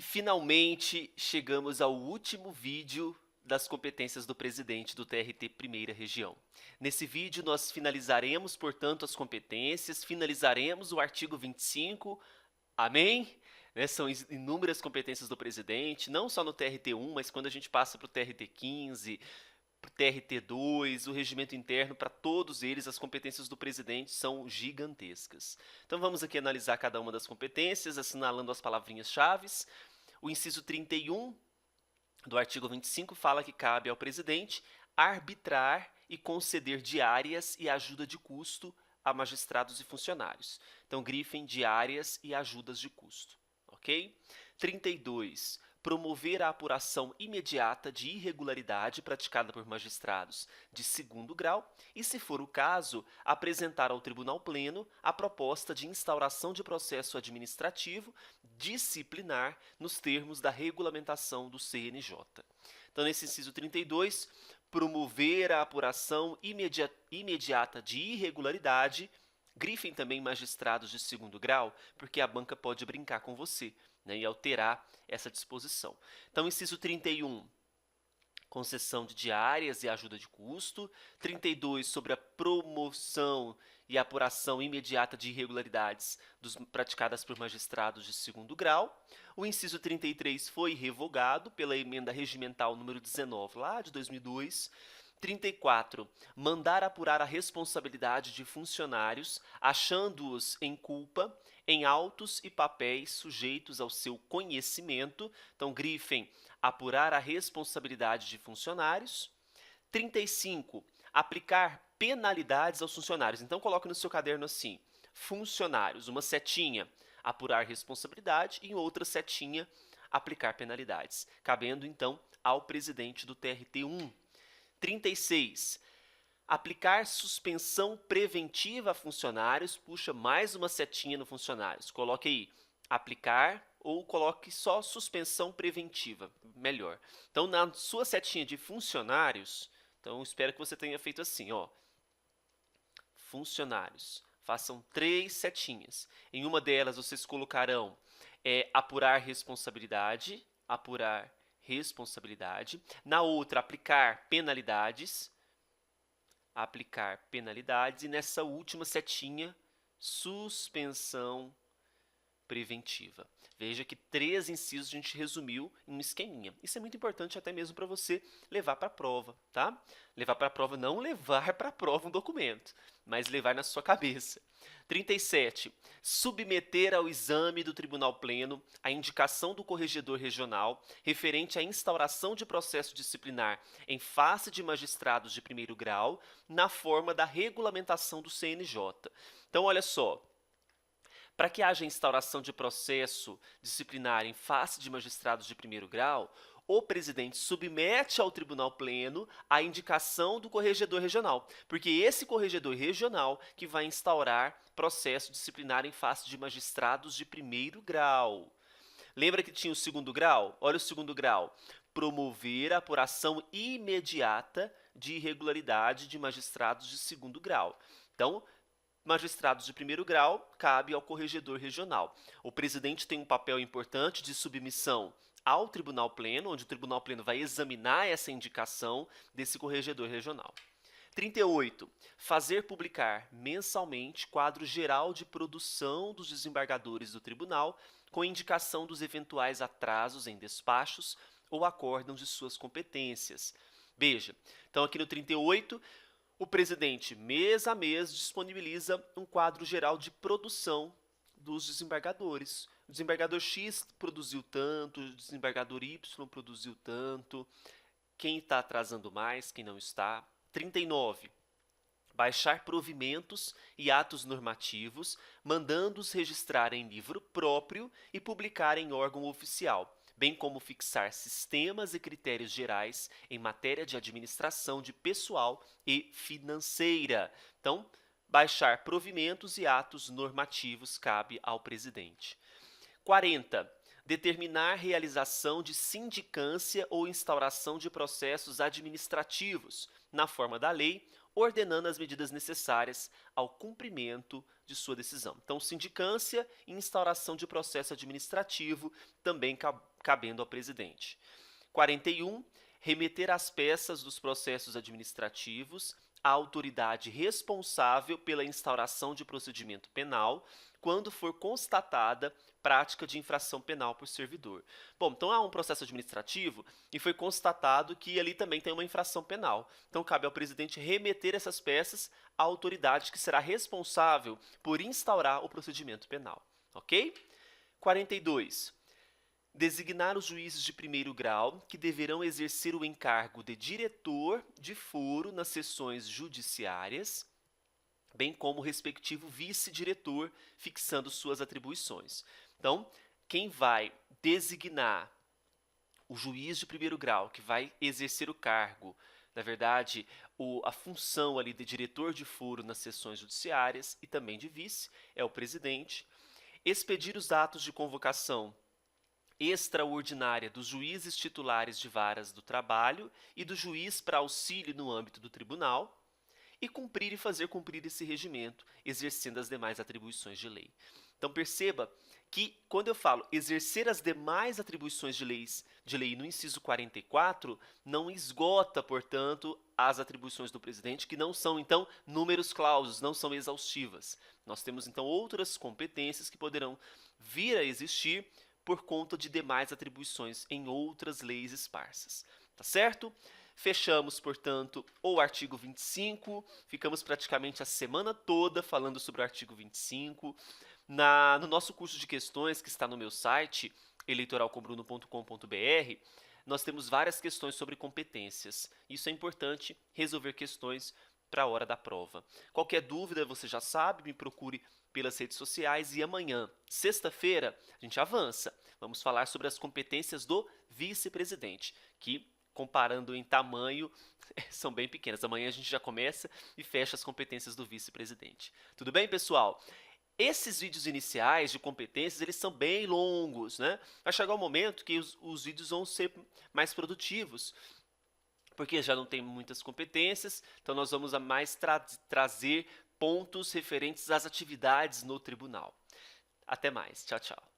Finalmente chegamos ao último vídeo das competências do presidente do TRT Primeira Região. Nesse vídeo nós finalizaremos, portanto, as competências, finalizaremos o artigo 25, amém? São inúmeras competências do presidente, não só no TRT1, mas quando a gente passa para o TRT15, para o TRT2, o regimento interno, para todos eles, as competências do presidente são gigantescas. Então vamos aqui analisar cada uma das competências, assinalando as palavrinhas-chave. O inciso 31 do artigo 25 fala que cabe ao presidente arbitrar e conceder diárias e ajuda de custo a magistrados e funcionários. Então, grifem diárias e ajudas de custo, ok? 32. Promover a apuração imediata de irregularidade praticada por magistrados de segundo grau e, se for o caso, apresentar ao Tribunal Pleno a proposta de instauração de processo administrativo disciplinar nos termos da regulamentação do CNJ. Então, nesse inciso 32, promover a apuração imediata de irregularidade, grifem também magistrados de segundo grau, porque a banca pode brincar com você, e alterar essa disposição. Então, inciso 31, concessão de diárias e ajuda de custo. 32, sobre a promoção e apuração imediata de irregularidades praticadas por magistrados de segundo grau. O inciso 33 foi revogado pela emenda regimental número 19, lá de 2002. 34. Mandar apurar a responsabilidade de funcionários, achando-os em culpa, em autos e papéis sujeitos ao seu conhecimento. Então, grifem apurar a responsabilidade de funcionários. 35. Aplicar penalidades aos funcionários. Então, coloque no seu caderno assim, funcionários, uma setinha, apurar responsabilidade e outra setinha, aplicar penalidades, cabendo, então, ao presidente do TRT1. 36. Aplicar suspensão preventiva a funcionários, puxa mais uma setinha no funcionários. Coloque aí, aplicar ou coloque só suspensão preventiva, melhor. Então, na sua setinha de funcionários, então espero que você tenha feito assim, ó. Funcionários. Façam 3 setinhas. Em uma delas, vocês colocarão apurar responsabilidade, apurar responsabilidade. Na outra, aplicar penalidades. E nessa última setinha, suspensão preventiva. Veja que 3 incisos a gente resumiu em um esqueminha. Isso é muito importante até mesmo para você levar para a prova, tá? Levar para a prova, não levar para a prova um documento, mas levar na sua cabeça. 37. Submeter ao exame do Tribunal Pleno a indicação do corregedor regional referente à instauração de processo disciplinar em face de magistrados de primeiro grau na forma da regulamentação do CNJ. Então, olha só. Para que haja instauração de processo disciplinar em face de magistrados de primeiro grau, o presidente submete ao Tribunal Pleno a indicação do corregedor regional, porque esse corregedor regional que vai instaurar processo disciplinar em face de magistrados de primeiro grau. Lembra que tinha o segundo grau? Olha o segundo grau. Promover a apuração imediata de irregularidade de magistrados de segundo grau. Então, magistrados de primeiro grau, cabe ao corregedor regional. O presidente tem um papel importante de submissão ao Tribunal Pleno, onde o Tribunal Pleno vai examinar essa indicação desse corregedor regional. 38. Fazer publicar mensalmente quadro geral de produção dos desembargadores do tribunal, com indicação dos eventuais atrasos em despachos ou acórdãos de suas competências. Veja, então aqui no 38, o presidente, mês a mês, disponibiliza um quadro geral de produção dos desembargadores. O desembargador X produziu tanto, o desembargador Y produziu tanto, quem está atrasando mais, quem não está. 39. Baixar provimentos e atos normativos, mandando-os registrar em livro próprio e publicar em órgão oficial, bem como fixar sistemas e critérios gerais em matéria de administração de pessoal e financeira. Então, baixar provimentos e atos normativos cabe ao presidente. 40. Determinar realização de sindicância ou instauração de processos administrativos, na forma da lei ordenando as medidas necessárias ao cumprimento de sua decisão. Então, sindicância e instauração de processo administrativo também cabendo ao presidente. 41. Remeter as peças dos processos administrativos à autoridade responsável pela instauração de procedimento penal quando for constatada prática de infração penal por servidor. Bom, então há um processo administrativo e foi constatado que ali também tem uma infração penal. Então cabe ao presidente remeter essas peças à autoridade que será responsável por instaurar o procedimento penal, ok? 42. Designar os juízes de primeiro grau que deverão exercer o encargo de diretor de foro nas sessões judiciárias, bem como o respectivo vice-diretor, fixando suas atribuições. Então, quem vai designar o juiz de primeiro grau, que vai exercer o cargo, na verdade, a função ali de diretor de foro nas sessões judiciárias e também de vice, é o presidente. Expedir os atos de convocação extraordinária dos juízes titulares de varas do trabalho e do juiz para auxílio no âmbito do tribunal, e cumprir e fazer cumprir esse regimento, exercendo as demais atribuições de lei. Então perceba que quando eu falo exercer as demais atribuições de lei no inciso 44, não esgota, portanto, as atribuições do presidente, que não são, então, números clausos, não são exaustivas. Nós temos, então, outras competências que poderão vir a existir por conta de demais atribuições em outras leis esparsas. Tá certo? Fechamos, portanto, o artigo 25, ficamos praticamente a semana toda falando sobre o artigo 25. No nosso curso de questões, que está no meu site, eleitoralcombruno.com.br, nós temos várias questões sobre competências. Isso é importante, resolver questões para a hora da prova. Qualquer dúvida, você já sabe, me procure pelas redes sociais e amanhã, sexta-feira, a gente avança. Vamos falar sobre as competências do vice-presidente, que, comparando em tamanho, são bem pequenas. Amanhã a gente já começa e fecha as competências do vice-presidente. Tudo bem, pessoal? Esses vídeos iniciais de competências, eles são bem longos, né? Vai chegar um momento que os vídeos vão ser mais produtivos, porque já não tem muitas competências, então nós vamos a mais trazer pontos referentes às atividades no tribunal. Até mais. Tchau, tchau.